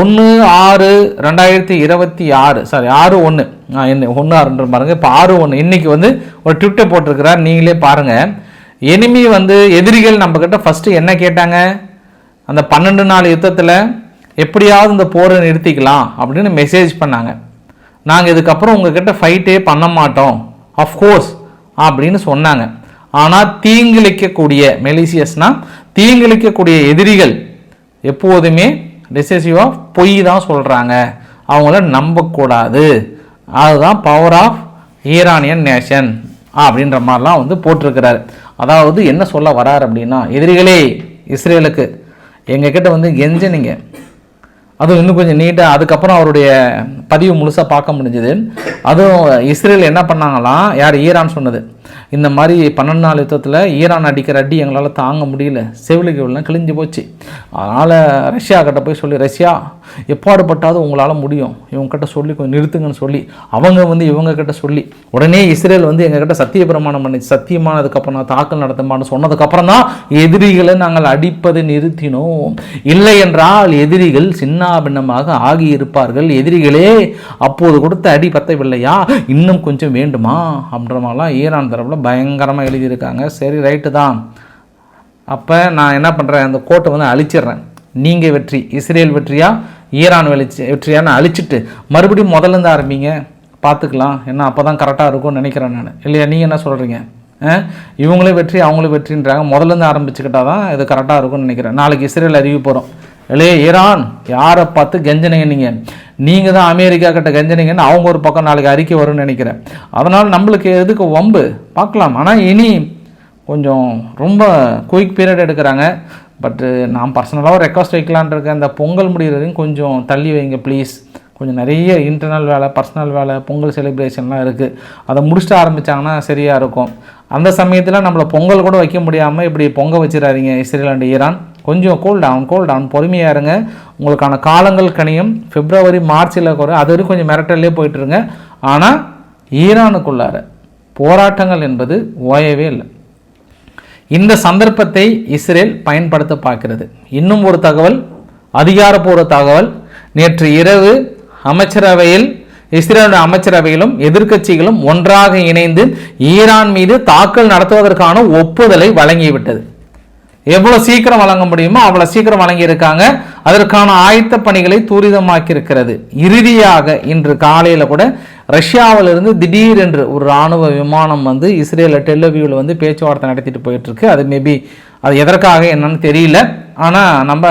1/6/2026 6/1 என்ன 1/6 பாருங்க, இப்போ 6/1 இன்னைக்கு வந்து ஒரு ட்விட்டர் போட்டிருக்கிறார், நீங்களே பாருங்கள். எனிமி வந்து எதிரிகள் நம்மக்கிட்ட ஃபஸ்ட்டு என்ன கேட்டாங்க, அந்த 12 நாள் யுத்தத்தில் எப்படியாவது இந்த போரை நிறுத்திக்கலாம் அப்படின்னு மெசேஜ் பண்ணாங்க. நாங்கள் இதுக்கப்புறம் உங்ககிட்ட ஃபைட்டே பண்ண மாட்டோம், அஃப்கோர்ஸ் அப்படின்னு சொன்னாங்க. ஆனால் தீங்கிழைக்கக்கூடிய மெலிசியஸ்னால் தீங்கிழைக்கக்கூடிய எதிரிகள் எப்போதுமே டிசைசிவாக பொய் தான் சொல்கிறாங்க, அவங்கள நம்பக்கூடாது. அதுதான் பவர் ஆஃப் ஈரானியன் நேஷன் அப்படின்ற மாதிரிலாம் வந்து போட்டிருக்கிறாரு. அதாவது என்ன சொல்ல வரார் அப்படின்னா, எதிரிகளே இஸ்ரேலுக்கு எங்ககிட்ட வந்து கெஞ்சினீங்க, அதுவும் இன்னும் கொஞ்சம் நீட்டாக அதுக்கப்புறம் அவருடைய பதிவு முழுசாக பார்க்க முடிஞ்சுது. அதுவும் இஸ்ரேல் என்ன பண்ணாங்களாம், யார் ஈரான் சொன்னது, இந்த மாதிரி 12 நாள் யுத்தத்தில் ஈரான் அடிக்கிற அடி எங்களால் தாங்க முடியல, செவிலிகள்லாம் கிழிஞ்சு போச்சு. அதனால் ரஷ்யா கிட்ட போய் சொல்லி, ரஷ்யா எப்பாடுபட்டாவது உங்களால் முடியும், இவங்ககிட்ட சொல்லி கொஞ்சம் நிறுத்துங்கன்னு சொல்லி அவங்க வந்து இவங்கக்கிட்ட சொல்லி உடனே இஸ்ரேல் வந்து எங்ககிட்ட சத்திய பிரமாணம் பண்ணிச்சு, சத்தியமானதுக்கப்புறம் நான் தாக்கல் நடத்தமான்னு சொன்னதுக்கப்புறம் தான் எதிரிகளை நாங்கள் அடிப்பது நிறுத்தினோம், இல்லை என்றால் எதிரிகள் சின்னாபின்னமாக ஆகியிருப்பார்கள், எதிரிகளே அப்போது கொடுத்த அடி பத்தவில்லையா, இன்னும் கொஞ்சம் வேண்டுமா அப்படின்ற மாதிரிலாம் ஈரான் தரப்பில் பயங்கரமாக எழுதியிருக்காங்க. சரி, ரைட்டு தான். அப்போ நான் என்ன பண்ணுறேன், அந்த கோட்டை வந்து அழிச்சிடுறேன். நீங்கள் வெற்றி, இஸ்ரேல் வெற்றியா ஈரான் வெற்றியான்னு அழிச்சிட்டு மறுபடியும் முதல்லேருந்து ஆரம்பிங்க, பார்த்துக்கலாம், என்ன அப்போ தான் கரெக்டாக இருக்கும்னு நினைக்கிறேன் நான். இல்லையா, நீங்கள் என்ன சொல்கிறீங்க? இவங்களே வெற்றி அவங்களும் வெற்றின்றாங்க, முதல்லேருந்து ஆரம்பிச்சுக்கிட்டா தான் இது கரெக்டாக இருக்கும்னு நினைக்கிறேன். நாளைக்கு இஸ்ரேல் அறிவி போகிறோம், இல்லையே ஈரான் யாரை பார்த்து கெஞ்சனிங்க, நீங்கள் தான் அமெரிக்கா கிட்ட கெஞ்சனிங்கன்னு அவங்க ஒரு பக்கம் நாளைக்கு அறிக்கை வரும்னு நினைக்கிறேன். அதனால் நம்மளுக்கு எதுக்கு வம்பு, பார்க்கலாம். ஆனால் இனி கொஞ்சம் ரொம்ப குயிக் பீரியட் எடுக்கிறாங்க. பட்டு நான் பர்சனலாக ரெக்வஸ்ட் வைக்கலான் இருக்கேன், இந்த பொங்கல் முடிகிறதையும் கொஞ்சம் தள்ளி வைங்க ப்ளீஸ். கொஞ்சம் நிறைய இன்டர்னல் வேலை, பர்சனல் வேலை, பொங்கல் செலிப்ரேஷன்லாம் இருக்குது, அதை முடிச்சுட்டு ஆரம்பித்தாங்கன்னா சரியாக இருக்கும். அந்த சமயத்தில் நம்மளை பொங்கல் கூட வைக்க முடியாமல் இப்படி பொங்க வச்சிடாதீங்க இஸ்ரேல் அண்ட் ஈரான். கொஞ்சம் கூல் டவுன் பொறுமையாக இருங்க, உங்களுக்கான காலங்கள் கனியும். பிப்ரவரி மார்ச்சில் குறை, அது வரைக்கும் கொஞ்சம் மிரட்டல்லே போயிட்டுருங்க. ஆனால் ஈரானுக்குள்ளார போராட்டங்கள் என்பது ஓயவே இல்லை. இந்த சந்தர்ப்பத்தை இஸ்ரேல் பயன்படுத்த பார்க்கிறது. இன்னும் ஒரு தகவல், அதிகாரப்பூர்வ தகவல், நேற்று இரவு அமைச்சரவையில், இஸ்ரேலுடைய அமைச்சரவையிலும் எதிர்க்கட்சிகளும் ஒன்றாக இணைந்து ஈரான் மீது தாக்கல் நடத்துவதற்கான ஒப்புதலை வழங்கிவிட்டது. எவ்வளோ சீக்கிரம் வழங்க முடியுமோ அவ்வளோ சீக்கிரம் வழங்கியிருக்காங்க. அதற்கான ஆயத்த பணிகளை துரிதமாக்கி இருக்கிறது. இறுதியாக இன்று காலையில் கூட ரஷ்யாவிலிருந்து திடீரென்று ஒரு இராணுவ விமானம் வந்து இஸ்ரேலில் டெல்லவியூவில் வந்து பேச்சுவார்த்தை நடத்திட்டு போயிட்டுருக்கு. அது மேபி அது எதற்காக என்னன்னு தெரியல, ஆனால் நம்ம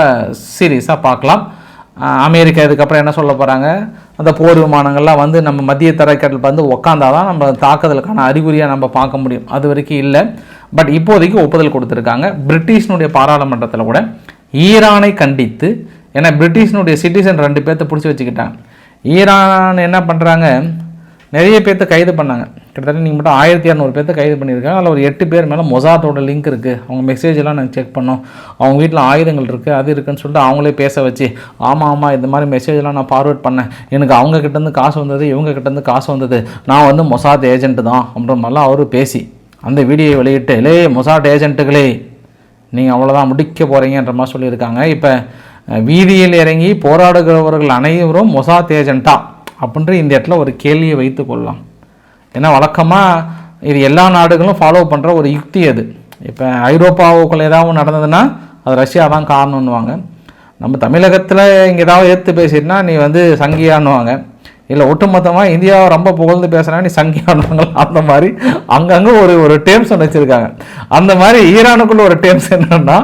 சீரியஸாக பார்க்கலாம். அமெரிக்கா இதுக்கப்புறம் என்ன சொல்ல போகிறாங்க, அந்த போர் விமானங்கள்லாம் வந்து நம்ம மத்திய தரைக்கடல் வந்து உக்காந்தாதான் நம்ம தாக்குதலுக்கான அறிகுறியாக நம்ம பார்க்க முடியும். அது வரைக்கும் இல்லை. பட் இப்போதைக்கு ஒப்புதல் கொடுத்துருக்காங்க. பிரிட்டிஷனுடைய பாராளுமன்றத்தில் கூட ஈரானை கண்டித்து, ஏன்னா பிரிட்டிஷனுடைய சிட்டிசன் 2 பேர்த்த பிடிச்சி வச்சுக்கிட்டாங்க. ஈரான் என்ன பண்ணுறாங்க, நிறைய பேர்த்த கைது பண்ணாங்க. கிட்டத்தட்ட நீங்கள் மட்டும் 1200 பேர்த்த கைது பண்ணியிருக்காங்க. அதில் ஒரு 8 பேர் மேலே மொசாத்தோட லிங்க் இருக்குது. அவங்க மெசேஜ் எல்லாம் நாங்கள் செக் பண்ணோம், அவங்க வீட்டில் ஆயுதங்கள் இருக்குது, அது இருக்குன்னு சொல்லிட்டு அவங்களே பேச வச்சு, ஆமாம் இந்த மாதிரி மெசேஜெலாம் நான் ஃபார்வேர்ட் பண்ணேன், எனக்கு அவங்க கிட்டேருந்து காசு வந்தது, இவங்க கிட்டேருந்து காசு வந்தது, நான் வந்து மொசாத் ஏஜென்ட்டு தான் அப்படின்ற மாதிரிலாம் அவர் பேசி அந்த வீடியோவை வெளியிட்டு, லே மொசாட் ஏஜென்ட்டுகளே நீங்கள் அவ்வளோதான் முடிக்க போகிறீங்கன்ற மாதிரி சொல்லியிருக்காங்க. இப்போ வீதியில் இறங்கி போராடுகிறவர்கள் அனைவரும் மொசாத் ஏஜென்ட்டா அப்படின்ற இந்த இடத்துல ஒரு கேள்வியை வைத்து கொள்ளலாம். ஏன்னா வழக்கமாக இது எல்லா நாடுகளும் ஃபாலோ பண்ணுற ஒரு யுக்தி அது. இப்போ ஐரோப்பாவுக்குள்ள ஏதாவது நடந்ததுன்னா அது ரஷ்யா தான் காரணம்னுவாங்க. நம்ம தமிழகத்தில் இங்கே ஏதாவது ஏற்று பேசிட்டுனா நீ வந்து சங்கியான்னுவாங்க. இல்லை ஒட்டுமொத்தமாக இந்தியாவை ரொம்ப புகழ்ந்து பேசுகிறா நீ சங்கியானுவாங்க. அந்த மாதிரி அங்கங்கே ஒரு டேர்ம்ஸ் ஒன்று வச்சுருக்காங்க. அந்த மாதிரி ஈரானுக்குள்ள ஒரு டேர்ம்ஸ் என்னன்னா,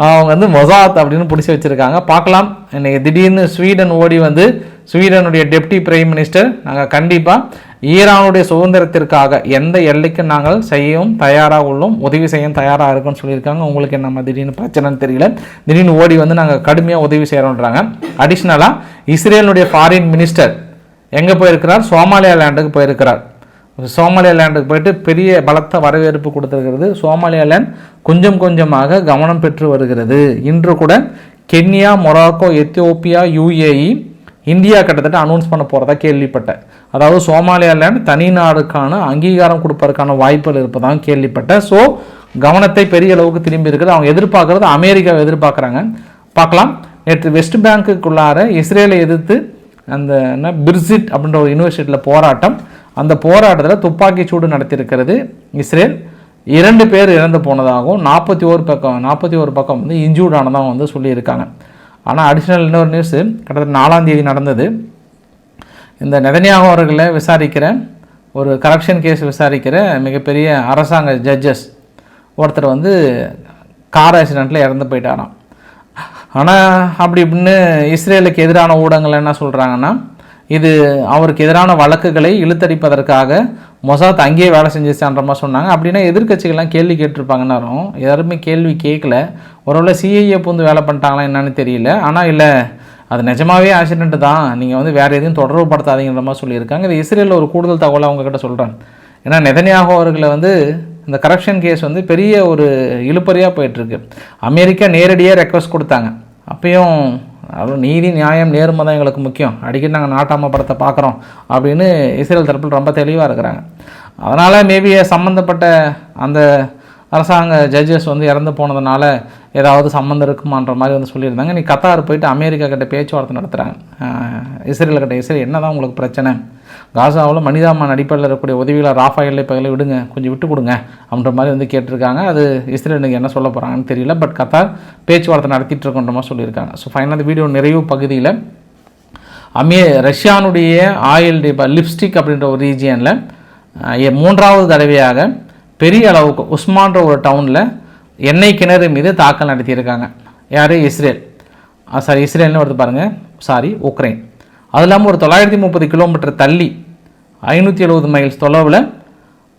அவங்க வந்து மொசாத் அப்படின்னு பிடிச்சி வச்சுருக்காங்க. பார்க்கலாம். இன்றைக்கி திடீர்னு ஸ்வீடன் ஓடி வந்து ஸ்வீடனுடைய டெப்டி பிரைம் மினிஸ்டர், நாங்கள் கண்டிப்பாக ஈரானுடைய சுதந்திரத்திற்காக எந்த எல்லைக்கும் நாங்கள் செய்யவும் தயாராக உள்ளோம், உதவி செய்யவும் தயாராக இருக்குன்னு சொல்லியிருக்காங்க. உங்களுக்கு என்ன திடீர்னு பிரச்சனைன்னு தெரியல, திடீர்னு ஓடி வந்து நாங்கள் கடுமையாக உதவி செய்கிறோன்றாங்க. அடிஷ்னலாக இஸ்ரேலுடைய ஃபாரின் மினிஸ்டர் எங்கே போயிருக்கிறார், சோமாலியா லேண்டுக்கு போயிருக்கிறார். சோமாலியா லேண்டுக்கு போயிட்டு பெரிய பலத்த வரவேற்பு கொடுத்துருக்கிறது. சோமாலியா லேண்ட் கொஞ்சம் கொஞ்சமாக கவனம் பெற்று வருகிறது. இன்று கூட Kenya, Morocco, Ethiopia, UAE, India கிட்டத்தட்ட அனௌன்ஸ் பண்ண போகிறதா கேள்விப்பட்டேன். அதாவது சோமாலியா லேண்ட் தனி நாடுக்கான அங்கீகாரம் கொடுப்பதற்கான வாய்ப்புகள் இருப்பதாக கேள்விப்பட்டேன். ஸோ கவனத்தை பெரிய அளவுக்கு திரும்பி இருக்குது. அவங்க எதிர்பார்க்குறது அமெரிக்காவை எதிர்பார்க்குறாங்க. பார்க்கலாம். நேற்று வெஸ்ட் பேங்குக்குள்ளார இஸ்ரேலை எதிர்த்து அந்த பிர்சிட் அப்படின்ற ஒரு யூனிவர்சிட்டியில் போராட்டம், அந்த போராட்டத்தில் துப்பாக்கி சூடு நடத்தியிருக்கிறது இஸ்ரேல். 2 பேர் இறந்து போனதாகவும் 41 பக்கம் வந்து இன்ஜூர்ட் ஆனதாகவும் வந்து சொல்லியிருக்காங்க. ஆனால் அடிஷ்னல் இன்னொரு நியூஸு கிட்டத்தட்ட 4ஆம் தேதி நடந்தது. இந்த நெதன்யாகு அவர்களை விசாரிக்கிற ஒரு கரப்ஷன் கேஸ் விசாரிக்கிற மிகப்பெரிய அரசாங்க ஜட்ஜஸ் ஒருத்தர் வந்து கார் ஆக்சிடெண்ட்டில் இறந்து போயிட்டாராம். ஆனால் அப்படி இப்படின்னு இஸ்ரேலுக்கு எதிரான ஊடகங்கள் என்ன சொல்கிறாங்கன்னா, இது அவருக்கு எதிரான வழக்குகளை இழுத்தடிப்பதற்காக மொசாத் அங்கேயே வேலை செஞ்சிச்சான்ற மாதிரி சொன்னாங்க. அப்படின்னா எதிர்க்கட்சிகள்லாம் கேள்வி கேட்டிருப்பாங்கன்னாரும் யாருமே கேள்வி கேட்கல. ஒருவேளை சிஐஏ பூந்து வேலை பண்ணிட்டாங்களா என்னன்னு தெரியல. ஆனால் இல்லை, அது நிஜமாகவே ஆக்சிடென்ட் தான், நீங்கள் வந்து வேறு எதையும் தொடர்பு படுத்தாதீங்கிற மாதிரி சொல்லியிருக்காங்க. இது இஸ்ரேலில் ஒரு கூடுதல் தகவலை அவங்கக்கிட்ட சொல்கிறேன். ஏன்னா நெதன்யாகு அவர்களை வந்து இந்த கரப்ஷன் கேஸ் வந்து பெரிய ஒரு இழுப்பறியாக போயிட்டுருக்கு. அமெரிக்கா நேரடியாக ரெக்வஸ்ட் கொடுத்தாங்க. அப்பயும் அவ்வளோ நீதி நியாயம் நேர்மை தான் எங்களுக்கு முக்கியம், அடிக்கடி நாங்கள் நாட்டாம படத்தை பார்க்குறோம் அப்படின்னு இஸ்ரேல் தரப்பில் ரொம்ப தெளிவாக இருக்கிறாங்க. அதனால் மேபி சம்மந்தப்பட்ட அந்த அரசாங்க ஜட்ஜஸ் வந்து இறந்து போனதுனால ஏதாவது சம்மந்தம் இருக்குமான்ற மாதிரி வந்து சொல்லியிருந்தாங்க. நீ கத்தார் போயிட்டு அமெரிக்கா கிட்ட பேச்சுவார்த்தை நடத்துகிறாங்க. இஸ்ரேல் கிட்ட இஸ்ரேல் என்ன தான் உங்களுக்கு பிரச்சனை, காசாவில் மனிதாபிமான அடிப்படையில் இருக்கக்கூடிய உதவிகளை ராஃபா எல்லை பகுதியில் விடுங்க, கொஞ்சம் விட்டு கொடுங்க அப்படின்ற மாதிரி வந்து கேட்டிருக்காங்க. அது இஸ்ரேலுக்கு என்ன சொல்ல போகிறாங்கன்னு தெரியல. பட் கத்தார் பேச்சுவார்த்தை நடத்திட்டு இருக்கன்ற மாதிரி சொல்லியிருக்காங்க. ஸோ ஃபைனல் இந்த வீடியோ நிறைவு பகுதியில் ரஷ்யானுடைய ஆயில் லிப்ஸ்டிக் அப்படின்ற ஒரு ரீஜியனில் 3வது தடவையாக பெரிய அளவுக்கு உஸ்மான்ற ஒரு டவுனில் எண்ணெய் கிணறு மீது தாக்கல் நடத்தியிருக்காங்க. யார்? இஸ்ரேல். இஸ்ரேல்னு வருது பாருங்கள், உக்ரைன். அது இல்லாமல் ஒரு 930 கிலோமீட்டர் தள்ளி 570 மைல்ஸ் தொலைவில்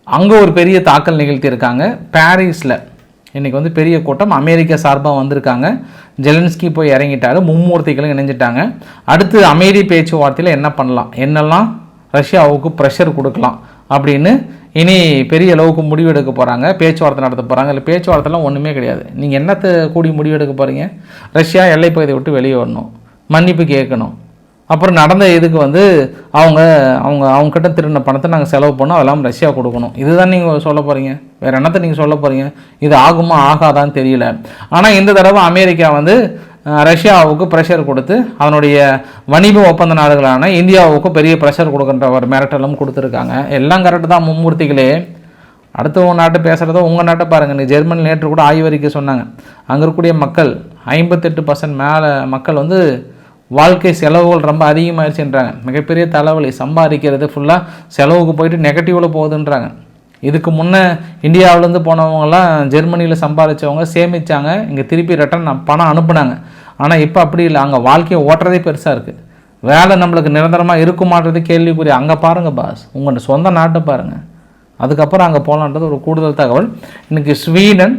அங்கே ஒரு பெரிய தாக்கல் நிகழ்த்தியிருக்காங்க. பாரிஸில் இன்றைக்கி வந்து பெரிய கூட்டம் அமெரிக்கா சார்பாக வந்திருக்காங்க. ஜெலன்ஸ்கி போய் இறங்கிட்டாரு, மும்மூர்த்திகளும் இணைஞ்சிட்டாங்க. அடுத்து அமைதி பேச்சுவார்த்தையில் என்ன பண்ணலாம், என்னெல்லாம் ரஷ்யாவுக்கு ப்ரெஷர் கொடுக்கலாம் அப்படின்னு இனி பெரிய அளவுக்கு முடிவெடுக்க போகிறாங்க, பேச்சுவார்த்தை நடத்த போகிறாங்க. இல்லை பேச்சுவார்த்தைலாம் ஒன்றுமே கிடையாது. நீங்கள் என்னத்தை கூடி முடிவெடுக்க போகிறீங்க? ரஷ்யா எல்லைப்பகுதியை விட்டு வெளியே வரணும், மன்னிப்பு கேட்கணும், அப்புறம் நடந்த இதுக்கு வந்து அவங்கக்கிட்ட திருடின பணத்தை நாங்கள் செலவு பண்ணோம், அதெல்லாம் ரஷ்யா கொடுக்கணும். இதுதான் நீங்கள் சொல்ல போகிறீங்க, வேறு என்னத்தை நீங்கள் சொல்ல போகிறீங்க? இது ஆகுமா ஆகாதான்னு தெரியல. ஆனால் இந்த தடவை அமெரிக்கா வந்து ரஷ்யாவுக்கு ப்ரெஷர் கொடுத்து அதனுடைய வணிக ஒப்பந்த நாடுகளான இந்தியாவுக்கும் பெரிய ப்ரெஷர் கொடுக்குன்ற ஒரு மிரட்டலும் கொடுத்துருக்காங்க. எல்லாம் கரெக்டு தான் மும்மூர்த்திகளே. அடுத்த உங்கள் நாட்டை பேசுகிறதோ உங்கள் நாட்டை பாருங்கள். நீ ஜெர்மனி நேற்று கூட ஆய்வறிக்கை சொன்னாங்க, அங்கே இருக்கக்கூடிய மக்கள் 58% மேலே மக்கள் வந்து வாழ்க்கை செலவுகள் ரொம்ப அதிகமாகிடுச்சுன்றாங்க. மிகப்பெரிய தலைவலி, சம்பாதிக்கிறது ஃபுல்லாக செலவுக்கு போயிட்டு நெகட்டிவில் போகுதுன்றாங்க. இதுக்கு முன்னே இந்தியாவிலேருந்து போனவங்கலாம் ஜெர்மனியில் சம்பாதிச்சவங்க சேமித்தாங்க, இங்கே திருப்பி ரிட்டர்ன் பணம் அனுப்புனாங்க. ஆனால் இப்போ அப்படி இல்லை, அங்கே வாழ்க்கையை ஓட்டுறதே பெருசாக இருக்குது. வேலை நம்மளுக்கு நிரந்தரமாக இருக்குமான்றது கேள்விக்குரிய. அங்கே பாருங்கள் பாஸ், உங்கள் சொந்த நாட்டை பாருங்கள், அதுக்கப்புறம் அங்கே போகலான்றது ஒரு கூடுதல் தகவல். இன்றைக்கி ஸ்வீடன்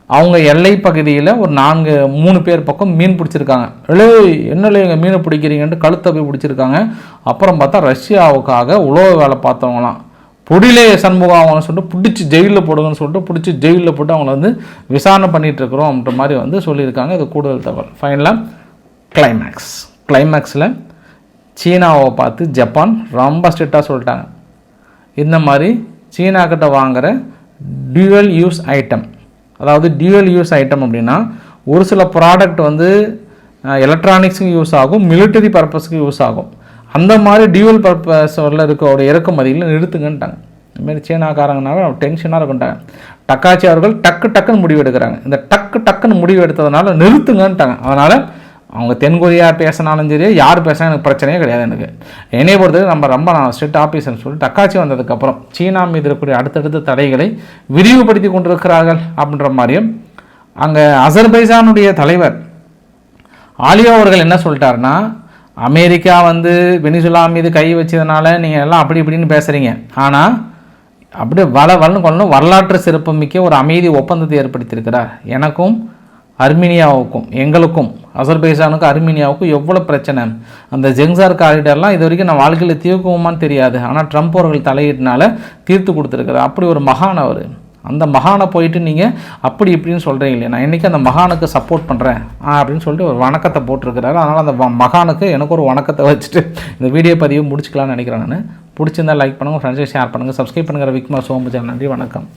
அவங்க எல்லை பகுதியில் ஒரு 3 பேர் பக்கம் மீன் பிடிச்சிருக்காங்க. என்னலே எங்கள் மீனை பிடிக்கிறீங்கன்ட்டு கழுத்தை போய் பிடிச்சிருக்காங்க. அப்புறம் பார்த்தா ரஷ்யாவுக்காக உழவு வேலை பார்த்தவங்களாம் பொடிலே சண்முகம் அவங்கன்னு சொல்லிட்டு பிடிச்சி ஜெயிலில் போடுங்கன்னு சொல்லிட்டு பிடிச்சி ஜெயிலில் போட்டு அவங்கள வந்து விசாரணை பண்ணிகிட்ருக்குறோம் அப்படின்ற மாதிரி வந்து சொல்லியிருக்காங்க. இது கூடுதல் தகவல். ஃபைனலாக கிளைமேக்ஸில் சீனாவை பார்த்து ஜப்பான் ரொம்ப ஸ்ட்ரிக்டாக சொல்லிட்டாங்க. இந்த மாதிரி சீனாக்கிட்ட வாங்குகிற டியூவல் யூஸ் ஐட்டம், அதாவது டியூவல் யூஸ் ஐட்டம் அப்படின்னா ஒரு சில ப்ராடக்ட் வந்து எலக்ட்ரானிக்ஸுக்கு யூஸ் ஆகும், மிலிட்டரி பர்பஸ்க்கு யூஸ் ஆகும். அந்த மாதிரி டியூவல் பர்பஸில் இருக்கோட இறக்குமதியில் நிறுத்துங்கன்ட்டாங்க. இதுமாரி சீனாக்காரங்கனால டென்ஷனாக இருக்குன்ட்டாங்க. டக்காச்சி அவர்கள் டக்குன்னு முடிவு எடுக்கிறாங்க. இந்த டக்குன்னு முடிவு எடுத்ததுனால நிறுத்துங்கன்ட்டாங்க. அதனால் அவங்க தென்கொரியா பேசினாலும் சரி, யார் பேசினா எனக்கு பிரச்சனையே கிடையாது. எனக்கு என்னைய பொறுத்தது ரொம்ப ஸ்ட்ரிக்ட் ஆஃபீஸர்னு சொல்லி டக்காச்சி வந்ததுக்கப்புறம் சீனா மீது இருக்கக்கூடிய அடுத்தடுத்த தடைகளை விரிவுபடுத்தி கொண்டிருக்கிறார்கள் அப்படின்ற மாதிரியும் அங்கே அசர்பைஜானுடைய தலைவர் ஆலியா அவர்கள் என்ன சொல்லிட்டாருன்னா, அமெரிக்கா வந்து வெனிசுலா மீது கை வச்சதுனால நீங்கள் எல்லாம் அப்படி இப்படின்னு பேசுகிறீங்க, ஆனால் அப்படியே வளன்னு கொள்ளணும் வரலாற்று சிறப்புமிக்க ஒரு அமைதி ஒப்பந்தத்தை ஏற்படுத்தியிருக்கிறார். எனக்கும் அர்மீனியாவுக்கும், எங்களுக்கும் அசர்பைஜானுக்கும் அர்மீனியாவுக்கும் எவ்வளோ பிரச்சனை, அந்த ஜெங்சார் காரிடர்லாம் இது வரைக்கும் நான் வாழ்க்கையில் தீர்க்குவோமான்னு தெரியாது, ஆனால் ட்ரம்ப் அவர்கள் தலையீட்டினால தீர்த்து கொடுத்துருக்குறார். அப்படி ஒரு மகான் அவர். அந்த மகானை போயிட்டு நீங்கள் அப்படி இப்படின்னு சொல்கிறீங்க இல்லையா, நான் இன்றைக்கி அந்த மகானுக்கு சப்போர்ட் பண்ணுறேன் அப்படின்னு சொல்லிட்டு ஒரு வணக்கத்தை போட்டிருக்கிறாரு. அதனால் அந்த மகானுக்கு எனக்கு ஒரு வணக்கத்தை வச்சுட்டு இந்த வீடியோ பதிவு முடிச்சுக்கலாம்னு நினைக்கிறேன். நான் பிடிச்சிருந்தால் லைக் பண்ணுங்கள், ஃப்ரெண்ட்ஸை ஷேர் பண்ணுங்கள், சப்ஸ்கிரைப் பண்ணுங்கள். விக்மார் சோம்பு சேனல். நன்றி, வணக்கம்.